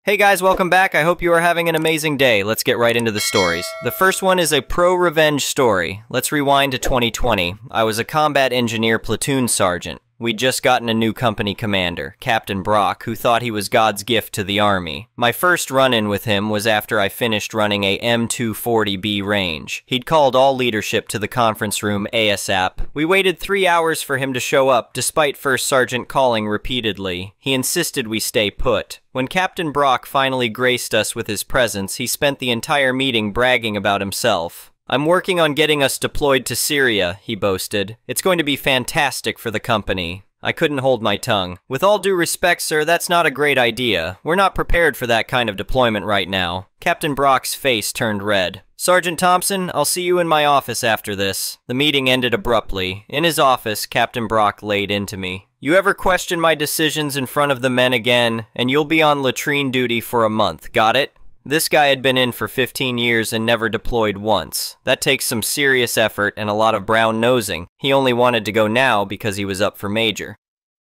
Hey guys, welcome back. I hope you are having an amazing day. Let's get right into the stories. The first one is a pro-revenge story. Let's rewind to 2020. I was a combat engineer platoon sergeant. We'd just gotten a new company commander, Captain Brock, who thought he was God's gift to the Army. My first run-in with him was after I finished running a M240B range. He'd called all leadership to the conference room ASAP. We waited 3 hours for him to show up, despite First Sergeant calling repeatedly. He insisted we stay put. When Captain Brock finally graced us with his presence, he spent the entire meeting bragging about himself. "I'm working on getting us deployed to Syria," he boasted. "It's going to be fantastic for the company." I couldn't hold my tongue. "With all due respect, sir, that's not a great idea. We're not prepared for that kind of deployment right now." Captain Brock's face turned red. "Sergeant Thompson, I'll see you in my office after this." The meeting ended abruptly. In his office, Captain Brock laid into me. "You ever question my decisions in front of the men again, and you'll be on latrine duty for a month, got it?" This guy had been in for 15 years and never deployed once. That takes some serious effort and a lot of brown nosing. He only wanted to go now because he was up for major.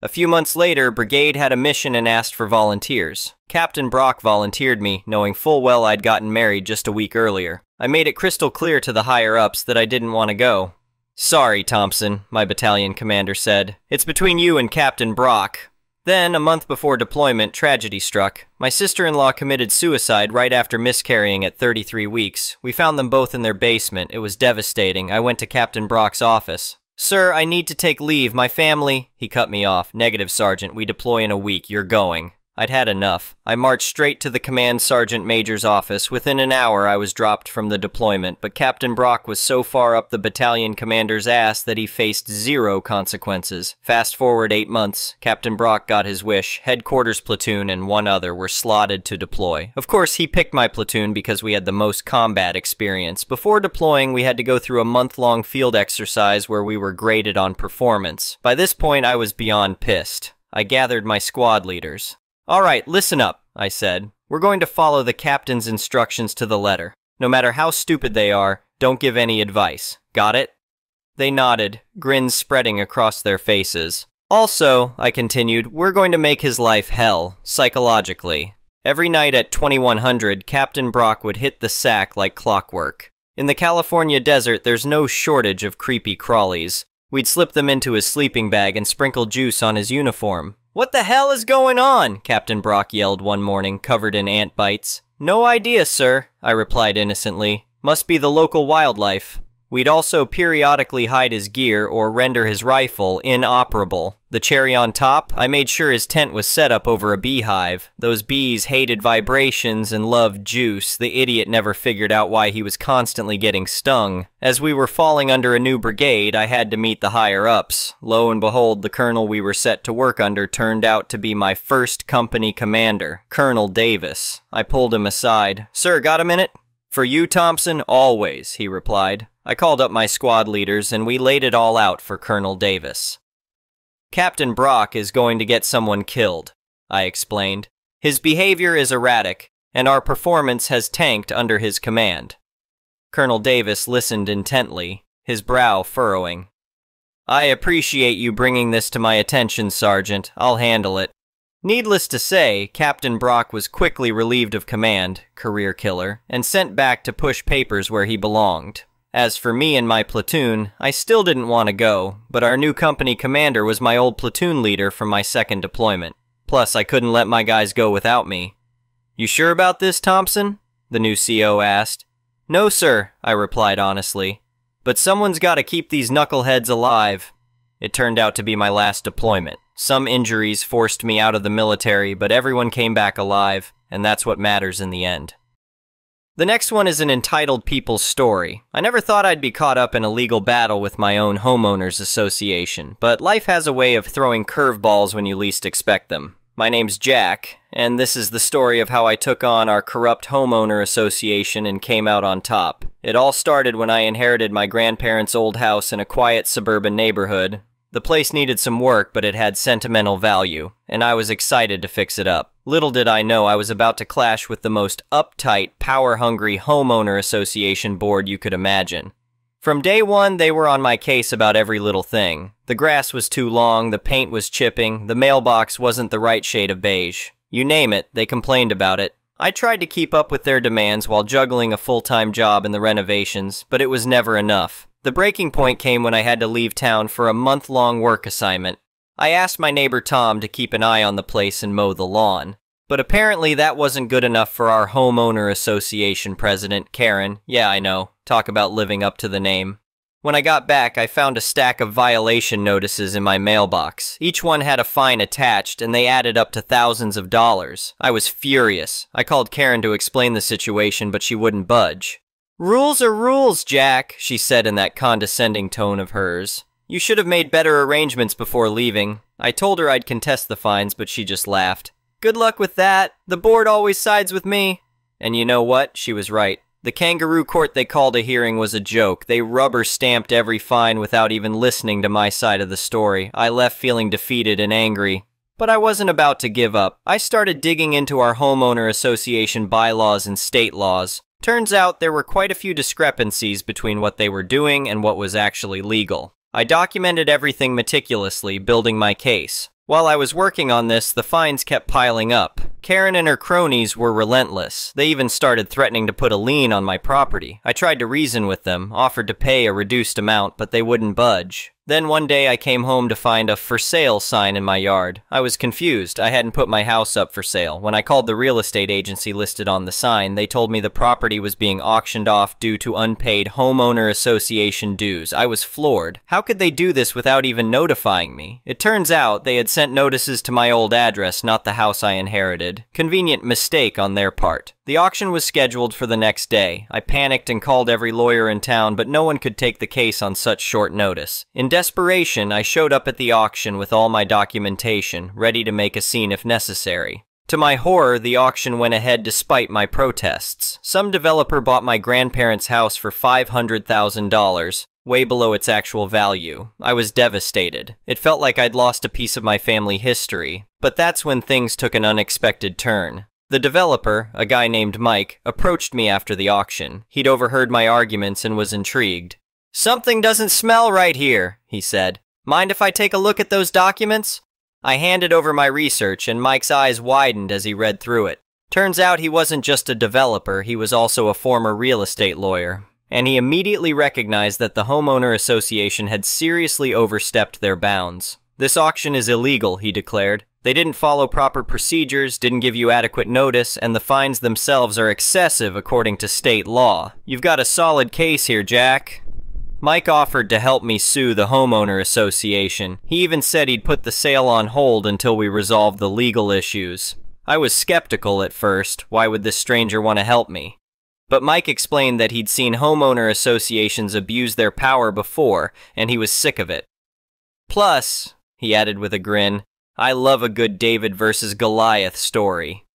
A few months later, Brigade had a mission and asked for volunteers. Captain Brock volunteered me, knowing full well I'd gotten married just a week earlier. I made it crystal clear to the higher-ups that I didn't want to go. "Sorry, Thompson," my battalion commander said. "It's between you and Captain Brock." Then, a month before deployment, tragedy struck. My sister-in-law committed suicide right after miscarrying at 33 weeks. We found them both in their basement. It was devastating. I went to Captain Brock's office. "Sir, I need to take leave. My family—" He cut me off. "Negative, Sergeant. We deploy in a week. You're going." I'd had enough. I marched straight to the Command Sergeant Major's office. Within an hour, I was dropped from the deployment, but Captain Brock was so far up the battalion commander's ass that he faced zero consequences. Fast forward 8 months, Captain Brock got his wish. Headquarters platoon and one other were slotted to deploy. Of course, he picked my platoon because we had the most combat experience. Before deploying, we had to go through a month-long field exercise where we were graded on performance. By this point, I was beyond pissed. I gathered my squad leaders. "All right, listen up," I said. "We're going to follow the captain's instructions to the letter. No matter how stupid they are, don't give any advice. Got it?" They nodded, grins spreading across their faces. "Also," I continued, "we're going to make his life hell, psychologically." Every night at 2100, Captain Brock would hit the sack like clockwork. In the California desert, there's no shortage of creepy crawlies. We'd slip them into his sleeping bag and sprinkle juice on his uniform. "What the hell is going on?" Captain Brock yelled one morning, covered in ant bites. "No idea, sir," I replied innocently. "Must be the local wildlife." We'd also periodically hide his gear or render his rifle inoperable. The cherry on top, I made sure his tent was set up over a beehive. Those bees hated vibrations and loved juice. The idiot never figured out why he was constantly getting stung. As we were falling under a new brigade, I had to meet the higher-ups. Lo and behold, the colonel we were set to work under turned out to be my first company commander, Colonel Davis. I pulled him aside. "Sir, got a minute?" "For you, Thompson, always," he replied. I called up my squad leaders, and we laid it all out for Colonel Davis. "Captain Brock is going to get someone killed," I explained. "His behavior is erratic, and our performance has tanked under his command." Colonel Davis listened intently, his brow furrowing. "I appreciate you bringing this to my attention, Sergeant. I'll handle it." Needless to say, Captain Brock was quickly relieved of command, career killer, and sent back to push papers where he belonged. As for me and my platoon, I still didn't want to go, but our new company commander was my old platoon leader from my second deployment. Plus, I couldn't let my guys go without me. "You sure about this, Thompson?" the new CO asked. "No, sir," I replied honestly. "But someone's got to keep these knuckleheads alive." It turned out to be my last deployment. Some injuries forced me out of the military, but everyone came back alive, and that's what matters in the end. The next one is an entitled people's story. I never thought I'd be caught up in a legal battle with my own homeowners association, but life has a way of throwing curveballs when you least expect them. My name's Jack, and this is the story of how I took on our corrupt homeowner association and came out on top. It all started when I inherited my grandparents' old house in a quiet suburban neighborhood. The place needed some work, but it had sentimental value, and I was excited to fix it up. Little did I know I was about to clash with the most uptight, power-hungry homeowner association board you could imagine. From day one, they were on my case about every little thing. The grass was too long, the paint was chipping, the mailbox wasn't the right shade of beige. You name it, they complained about it. I tried to keep up with their demands while juggling a full-time job and the renovations, but it was never enough. The breaking point came when I had to leave town for a month-long work assignment. I asked my neighbor Tom to keep an eye on the place and mow the lawn. But apparently that wasn't good enough for our homeowner association president, Karen. Yeah, I know. Talk about living up to the name. When I got back, I found a stack of violation notices in my mailbox. Each one had a fine attached, and they added up to thousands of dollars. I was furious. I called Karen to explain the situation, but she wouldn't budge. "Rules are rules, Jack," she said in that condescending tone of hers. "You should have made better arrangements before leaving." I told her I'd contest the fines, but she just laughed. "Good luck with that. The board always sides with me." And you know what? She was right. The kangaroo court they called a hearing was a joke. They rubber-stamped every fine without even listening to my side of the story. I left feeling defeated and angry. But I wasn't about to give up. I started digging into our homeowner association bylaws and state laws. Turns out there were quite a few discrepancies between what they were doing and what was actually legal. I documented everything meticulously, building my case. While I was working on this, the fines kept piling up. Karen and her cronies were relentless. They even started threatening to put a lien on my property. I tried to reason with them, offered to pay a reduced amount, but they wouldn't budge. Then one day I came home to find a "for sale" sign in my yard. I was confused. I hadn't put my house up for sale. When I called the real estate agency listed on the sign, they told me the property was being auctioned off due to unpaid homeowner association dues. I was floored. How could they do this without even notifying me? It turns out they had sent notices to my old address, not the house I inherited. Convenient mistake on their part. The auction was scheduled for the next day. I panicked and called every lawyer in town, but no one could take the case on such short notice. In desperation, I showed up at the auction with all my documentation, ready to make a scene if necessary. To my horror, the auction went ahead despite my protests. Some developer bought my grandparents' house for $500,000, way below its actual value. I was devastated. It felt like I'd lost a piece of my family history. But that's when things took an unexpected turn. The developer, a guy named Mike, approached me after the auction. He'd overheard my arguments and was intrigued. "Something doesn't smell right here," he said. "Mind if I take a look at those documents?" I handed over my research, and Mike's eyes widened as he read through it. Turns out he wasn't just a developer, he was also a former real estate lawyer. And he immediately recognized that the homeowner association had seriously overstepped their bounds. "This auction is illegal," he declared. "They didn't follow proper procedures, didn't give you adequate notice, and the fines themselves are excessive according to state law. You've got a solid case here, Jack." Mike offered to help me sue the homeowner association. He even said he'd put the sale on hold until we resolved the legal issues. I was skeptical at first. Why would this stranger want to help me? But Mike explained that he'd seen homeowner associations abuse their power before, and he was sick of it. "Plus," he added with a grin, "I love a good David versus Goliath story."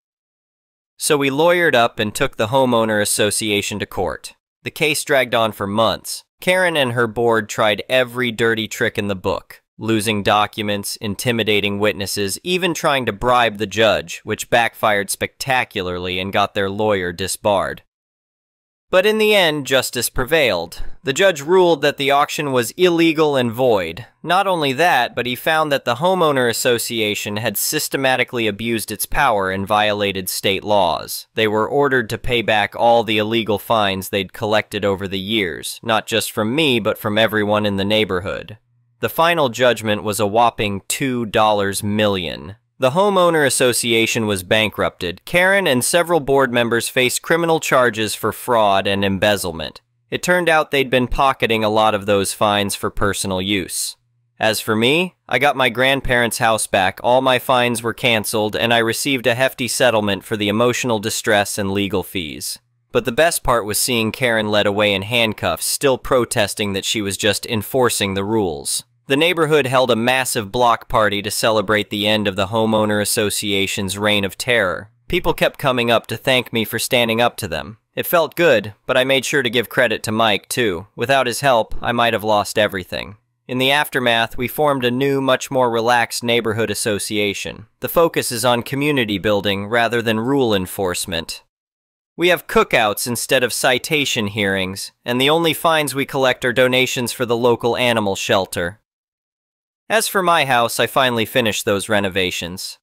So we lawyered up and took the homeowner association to court. The case dragged on for months. Karen and her board tried every dirty trick in the book, losing documents, intimidating witnesses, even trying to bribe the judge, which backfired spectacularly and got their lawyer disbarred. But in the end, justice prevailed. The judge ruled that the auction was illegal and void. Not only that, but he found that the homeowner association had systematically abused its power and violated state laws. They were ordered to pay back all the illegal fines they'd collected over the years, not just from me, but from everyone in the neighborhood. The final judgment was a whopping $2 million. The homeowner association was bankrupted. Karen and several board members faced criminal charges for fraud and embezzlement. It turned out they'd been pocketing a lot of those fines for personal use. As for me, I got my grandparents' house back, all my fines were canceled, and I received a hefty settlement for the emotional distress and legal fees. But the best part was seeing Karen led away in handcuffs, still protesting that she was just enforcing the rules. The neighborhood held a massive block party to celebrate the end of the homeowner association's reign of terror. People kept coming up to thank me for standing up to them. It felt good, but I made sure to give credit to Mike, too. Without his help, I might have lost everything. In the aftermath, we formed a new, much more relaxed neighborhood association. The focus is on community building rather than rule enforcement. We have cookouts instead of citation hearings, and the only fines we collect are donations for the local animal shelter. As for my house, I finally finished those renovations.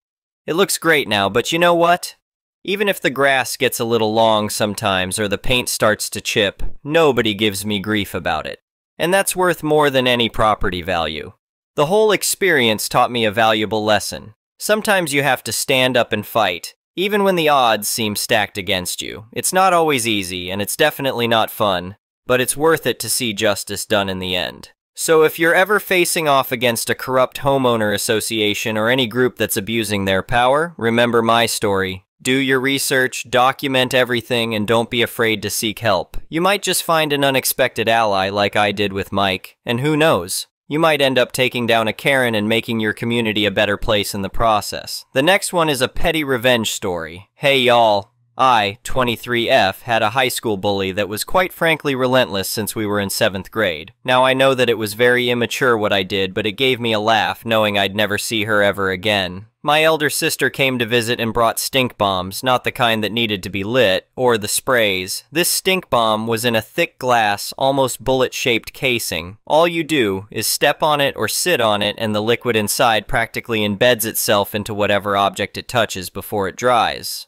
It looks great now, but you know what? Even if the grass gets a little long sometimes or the paint starts to chip, nobody gives me grief about it. And that's worth more than any property value. The whole experience taught me a valuable lesson. Sometimes you have to stand up and fight, even when the odds seem stacked against you. It's not always easy, and it's definitely not fun, but it's worth it to see justice done in the end. So if you're ever facing off against a corrupt homeowner association or any group that's abusing their power, remember my story. Do your research, document everything, and don't be afraid to seek help. You might just find an unexpected ally like I did with Mike, and who knows? You might end up taking down a Karen and making your community a better place in the process. The next one is a petty revenge story. Hey y'all, I, 23F, had a high school bully that was quite frankly relentless since we were in 7th grade. Now I know that it was very immature what I did, but it gave me a laugh knowing I'd never see her ever again. My elder sister came to visit and brought stink bombs, not the kind that needed to be lit, or the sprays. This stink bomb was in a thick glass, almost bullet-shaped casing. All you do is step on it or sit on it, and the liquid inside practically embeds itself into whatever object it touches before it dries.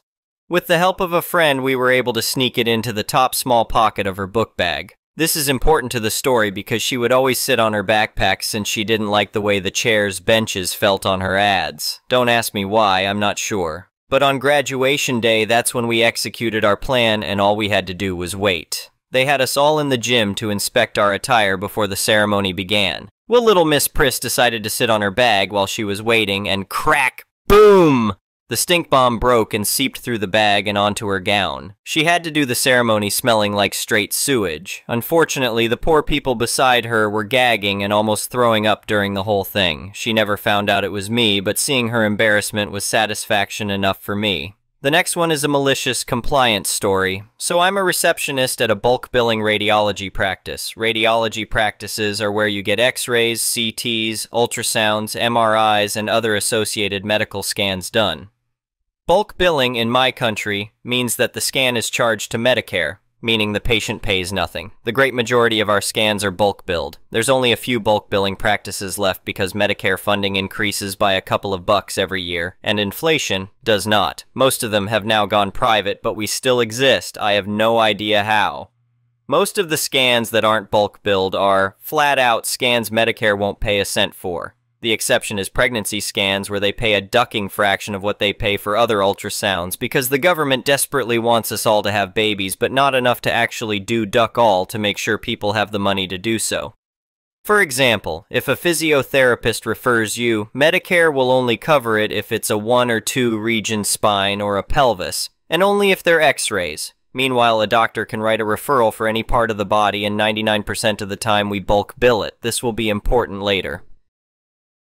With the help of a friend, we were able to sneak it into the top small pocket of her book bag. This is important to the story because she would always sit on her backpack since she didn't like the way the chairs, benches felt on her ads. Don't ask me why, I'm not sure. But on graduation day, that's when we executed our plan and all we had to do was wait. They had us all in the gym to inspect our attire before the ceremony began. Well, little Miss Priss decided to sit on her bag while she was waiting and crack, boom! The stink bomb broke and seeped through the bag and onto her gown. She had to do the ceremony smelling like straight sewage. Unfortunately, the poor people beside her were gagging and almost throwing up during the whole thing. She never found out it was me, but seeing her embarrassment was satisfaction enough for me. The next one is a malicious compliance story. So I'm a receptionist at a bulk billing radiology practice. Radiology practices are where you get x-rays, CTs, ultrasounds, MRIs, and other associated medical scans done. Bulk billing in my country means that the scan is charged to Medicare, meaning the patient pays nothing. The great majority of our scans are bulk billed. There's only a few bulk billing practices left because Medicare funding increases by a couple of bucks every year, and inflation does not. Most of them have now gone private, but we still exist. I have no idea how. Most of the scans that aren't bulk billed are flat-out scans Medicare won't pay a cent for. The exception is pregnancy scans where they pay a ducking fraction of what they pay for other ultrasounds because the government desperately wants us all to have babies but not enough to actually do duck all to make sure people have the money to do so. For example, if a physiotherapist refers you, Medicare will only cover it if it's a 1 or 2 region spine or a pelvis, and only if they're x-rays. Meanwhile, a doctor can write a referral for any part of the body and 99% of the time we bulk bill it. This will be important later.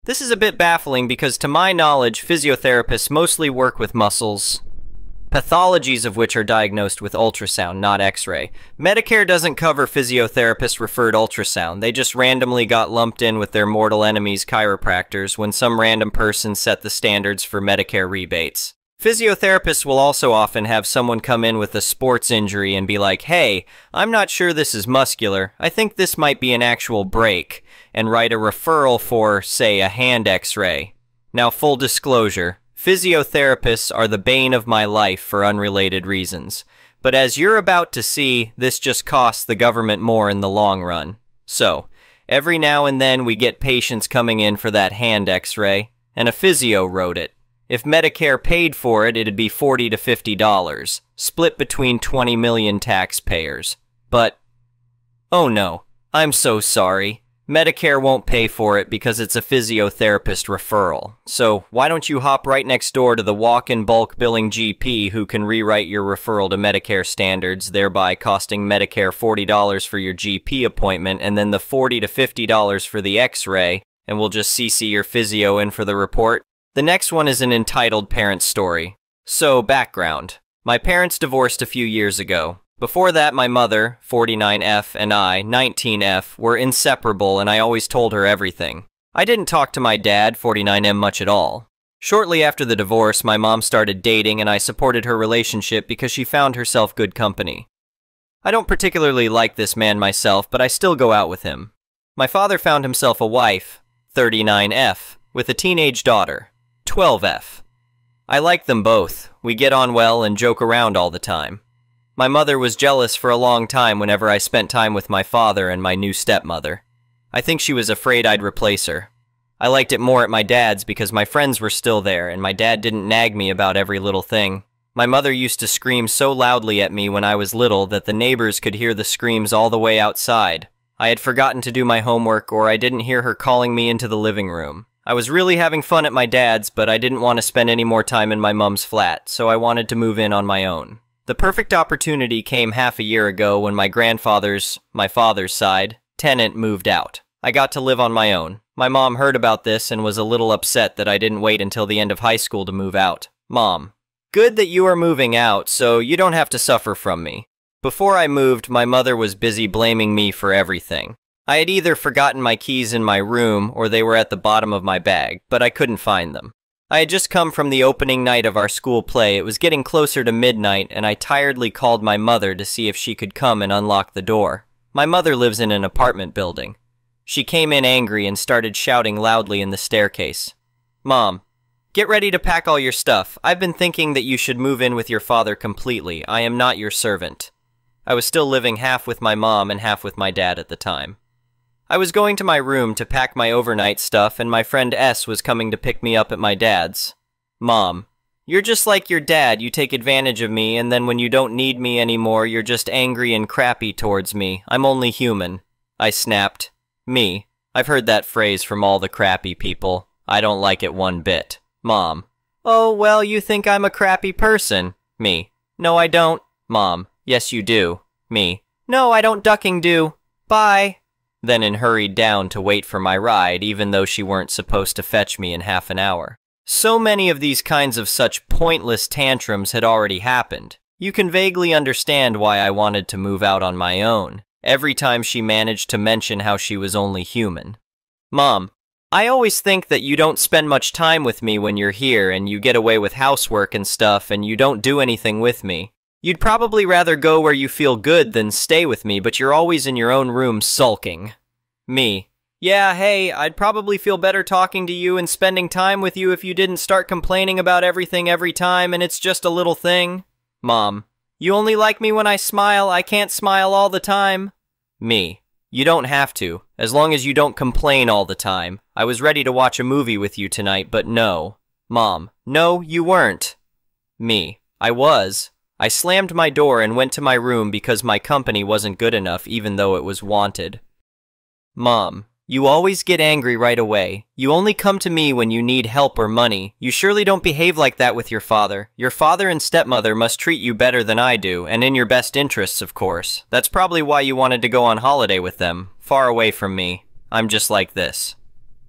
This is a bit baffling because, to my knowledge, physiotherapists mostly work with muscles, pathologies of which are diagnosed with ultrasound, not x-ray. Medicare doesn't cover physiotherapist-referred ultrasound. They just randomly got lumped in with their mortal enemies, chiropractors, when some random person set the standards for Medicare rebates. Physiotherapists will also often have someone come in with a sports injury and be like, hey, I'm not sure this is muscular. I think this might be an actual break, and write a referral for, say, a hand x-ray. Now, full disclosure, physiotherapists are the bane of my life for unrelated reasons. But as you're about to see, this just costs the government more in the long run. So, every now and then we get patients coming in for that hand x-ray, and a physio wrote it. If Medicare paid for it, it'd be $40 to $50, split between 20 million taxpayers. But, oh no, I'm so sorry. Medicare won't pay for it because it's a physiotherapist referral. So why don't you hop right next door to the walk-in bulk billing GP who can rewrite your referral to Medicare standards, thereby costing Medicare $40 for your GP appointment and then the $40 to $50 for the x-ray, and we'll just CC your physio in for the report? The next one is an entitled parent story. So, background. My parents divorced a few years ago. Before that, my mother, 49F, and I, 19F, were inseparable and I always told her everything. I didn't talk to my dad, 49M, much at all. Shortly after the divorce, my mom started dating and I supported her relationship because she found herself good company. I don't particularly like this man myself, but I still go out with him. My father found himself a wife, 39F, with a teenage daughter, 12F. I like them both. We get on well and joke around all the time. My mother was jealous for a long time whenever I spent time with my father and my new stepmother. I think she was afraid I'd replace her. I liked it more at my dad's because my friends were still there and my dad didn't nag me about every little thing. My mother used to scream so loudly at me when I was little that the neighbors could hear the screams all the way outside. I had forgotten to do my homework or I didn't hear her calling me into the living room. I was really having fun at my dad's, but I didn't want to spend any more time in my mom's flat, so I wanted to move in on my own. The perfect opportunity came half a year ago when my grandfather's, my father's side, tenant moved out. I got to live on my own. My mom heard about this and was a little upset that I didn't wait until the end of high school to move out. Mom, good that you are moving out, so you don't have to suffer from me. Before I moved, my mother was busy blaming me for everything. I had either forgotten my keys in my room or they were at the bottom of my bag, but I couldn't find them. I had just come from the opening night of our school play. It was getting closer to midnight, and I tiredly called my mother to see if she could come and unlock the door. My mother lives in an apartment building. She came in angry and started shouting loudly in the staircase. Mom, get ready to pack all your stuff. I've been thinking that you should move in with your father completely. I am not your servant. I was still living half with my mom and half with my dad at the time. I was going to my room to pack my overnight stuff and my friend S was coming to pick me up at my dad's. Mom, you're just like your dad. You take advantage of me and then when you don't need me anymore, you're just angry and crappy towards me. I'm only human. I snapped. Me. I've heard that phrase from all the crappy people. I don't like it one bit. Mom. Oh, well, you think I'm a crappy person. Me. No, I don't. Mom. Yes, you do. Me. No, I don't ducking do. Bye. Then hurried down to wait for my ride, even though she weren't supposed to fetch me in half an hour. So many of these kinds of such pointless tantrums had already happened. You can vaguely understand why I wanted to move out on my own. Every time she managed to mention how she was only human. Mom, I always think that you don't spend much time with me when you're here and you get away with housework and stuff and you don't do anything with me. You'd probably rather go where you feel good than stay with me, but you're always in your own room sulking. Me. Yeah, hey, I'd probably feel better talking to you and spending time with you if you didn't start complaining about everything every time and it's just a little thing. Mom. You only like me when I smile. I can't smile all the time. Me. You don't have to, as long as you don't complain all the time. I was ready to watch a movie with you tonight, but no. Mom. No, you weren't. Me. I was. I slammed my door and went to my room because my company wasn't good enough even though it was wanted. Mom. You always get angry right away. You only come to me when you need help or money. You surely don't behave like that with your father. Your father and stepmother must treat you better than I do, and in your best interests, of course. That's probably why you wanted to go on holiday with them, far away from me. I'm just like this.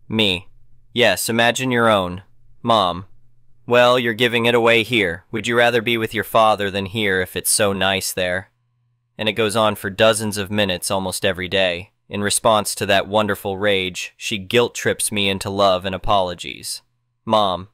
Me. Yes, imagine your own. Mom. Well, you're giving it away here. Would you rather be with your father than here if it's so nice there? And it goes on for dozens of minutes almost every day. In response to that wonderful rage, she guilt-trips me into love and apologies. Mom,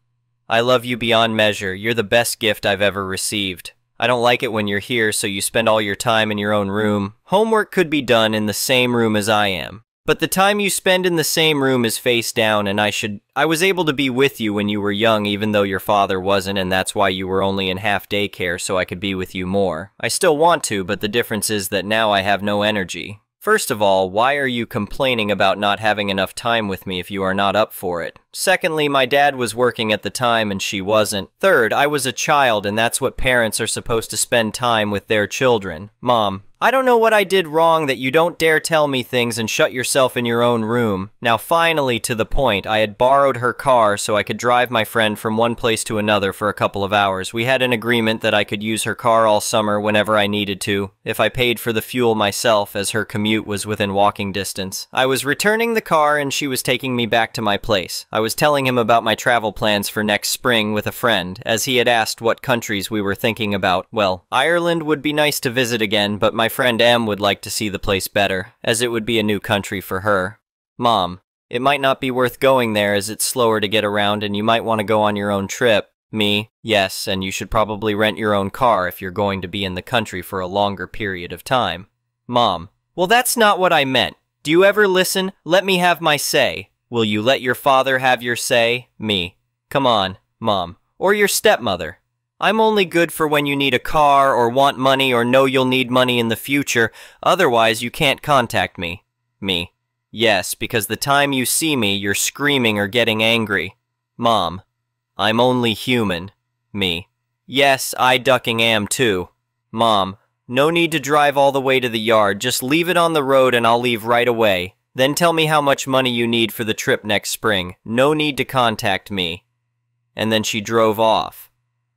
I love you beyond measure. You're the best gift I've ever received. I don't like it when you're here, so you spend all your time in your own room. Homework could be done in the same room as I am. But the time you spend in the same room is face down, and I was able to be with you when you were young even though your father wasn't, and that's why you were only in half daycare so I could be with you more. I still want to, but the difference is that now I have no energy. First of all, why are you complaining about not having enough time with me if you are not up for it? Secondly, my dad was working at the time and she wasn't. Third, I was a child and that's what parents are supposed to spend time with their children. Mom, I don't know what I did wrong that you don't dare tell me things and shut yourself in your own room. Now finally to the point, I had borrowed her car so I could drive my friend from one place to another for a couple of hours. We had an agreement that I could use her car all summer whenever I needed to, if I paid for the fuel myself as her commute was within walking distance. I was returning the car and she was taking me back to my place. I was telling him about my travel plans for next spring with a friend, as he had asked what countries we were thinking about. Well, Ireland would be nice to visit again, but my friend M would like to see the place better, as it would be a new country for her. Mom, it might not be worth going there as it's slower to get around and you might want to go on your own trip. Me, yes, and you should probably rent your own car if you're going to be in the country for a longer period of time. Mom, well that's not what I meant. Do you ever listen? Let me have my say. Will you let your father have your say? Me, come on, Mom. Or your stepmother. I'm only good for when you need a car or want money or know you'll need money in the future. Otherwise, you can't contact me. Me. Yes, because the time you see me, you're screaming or getting angry. Mom. I'm only human. Me. Yes, I ducking am too. Mom. No need to drive all the way to the yard. Just leave it on the road and I'll leave right away. Then tell me how much money you need for the trip next spring. No need to contact me. And then she drove off.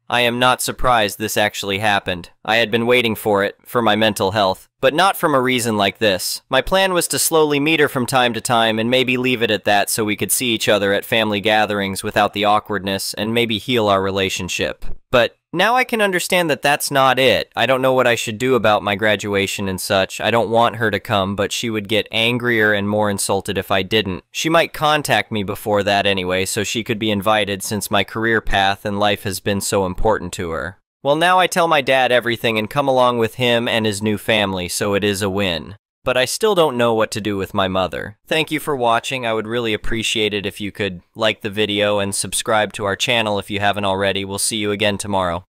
I am not surprised this actually happened. I had been waiting for it, for my mental health, but not from a reason like this. My plan was to slowly meet her from time to time and maybe leave it at that so we could see each other at family gatherings without the awkwardness and maybe heal our relationship. But now I can understand that that's not it. I don't know what I should do about my graduation and such. I don't want her to come, but she would get angrier and more insulted if I didn't. She might contact me before that anyway, so she could be invited since my career path and life has been so important to her. Well, now I tell my dad everything and come along with him and his new family, so it is a win. But I still don't know what to do with my mother. Thank you for watching. I would really appreciate it if you could like the video and subscribe to our channel if you haven't already. We'll see you again tomorrow.